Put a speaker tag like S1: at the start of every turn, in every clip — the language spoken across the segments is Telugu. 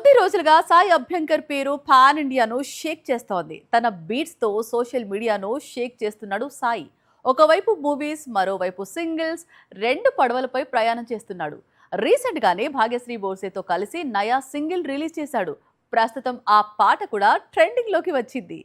S1: కొద్ది రోజులుగా సాయి అభ్యంకర్ పేరు పాన్ ఇండియాను షేక్ చేస్తోంది. తన బీట్స్ తో సోషల్ మీడియాను షేక్ చేస్తున్నాడు సాయి. ఒకవైపు మూవీస్, మరోవైపు సింగిల్స్, రెండు పడవలపై ప్రయాణం చేస్తున్నాడు. రీసెంట్ గానే భాగ్యశ్రీ బోర్సేతో కలిసి నయా సింగిల్ రిలీజ్ చేశాడు. ప్రస్తుతం ఆ పాట కూడా ట్రెండింగ్ లోకి వచ్చింది.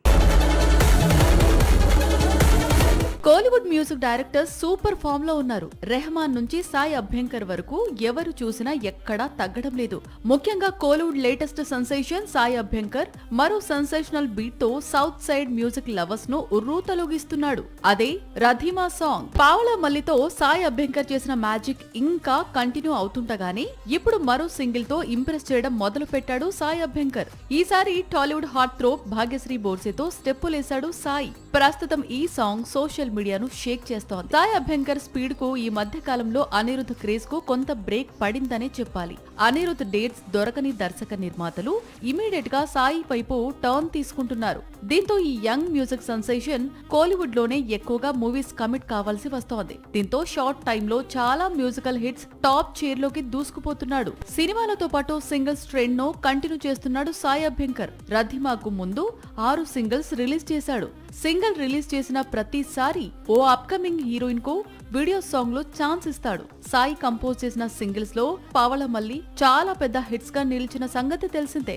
S1: Kollywood music directors super form లో ఉన్నారు. రెహమాన్ నుంచి సాయి అభ్యంకర్ వరకు ఎవరు చూసినా ఎక్కడా తగ్గడం లేదు. ముఖ్యంగా కోలీవుడ్ లేటెస్ట్ సెన్సేషన్ సాయి అభ్యంకర్ మరో సెన్సేషనల్ బీట్ తో సౌత్ సైడ్ మ్యూజిక్ లవర్స్ ను ఉర్రూతలూగిస్తున్నాడు. అదే రధీమా సాంగ్. పావలా మల్లితో సాయి అభ్యంకర్ చేసిన మ్యాజిక్ ఇంకా కంటిన్యూ అవుతుండగానే ఇప్పుడు మరో సింగిల్ తో ఇంప్రెస్ చేయడం మొదలు పెట్టాడు సాయి అభ్యంకర్. ఈసారి టాలీవుడ్ హాట్ త్రోప్ భాగ్యశ్రీ బోర్సేతో స్టెప్పులేశాడు సాయి. ప్రస్తుతం ఈ సాంగ్ సోషల్ మీడియాను షేక్ చేస్తోంది. సాయి అభ్యంకర్ స్పీడ్ కు ఈ మధ్య కాలంలో అనిరుద్ధ్ క్రేజ్ కు కొంత బ్రేక్ పడిందనే చెప్పాలి. అనిరుద్ధ్ డేట్స్ దొరకని దర్శక నిర్మాతలు ఇమీడియట్ గా సాయి వైపు టర్న్ తీసుకుంటున్నారు. దీంతో ఈ యంగ్ మ్యూజిక్ సెన్సేషన్ కోలీవుడ్ లోనే ఎక్కువగా మూవీస్ కమిట్ కావాల్సి వస్తోంది. దీంతో షార్ట్ టైమ్ లో చాలా మ్యూజికల్ హిట్స్ టాప్ చైర్ లోకి దూసుకుపోతున్నాడు. సినిమాలతో పాటు సింగిల్స్ ట్రెండ్ ను కంటిన్యూ చేస్తున్నాడు సాయి అభ్యంకర్. రధిమాకు ముందు 6 సింగిల్స్ రిలీజ్ చేశాడు. సింగిల్ రిలీజ్ చేసిన ప్రతిసారి ఓ అప్కమింగ్ హీరోయిన్ కు వీడియో సాంగ్ లో ఛాన్స్ ఇస్తాడు. సాయి కంపోజ్ చేసిన సింగిల్స్ లో పావళ మల్లి చాలా పెద్ద హిట్స్ గా నిలిచిన సంగతి తెలిసిందే.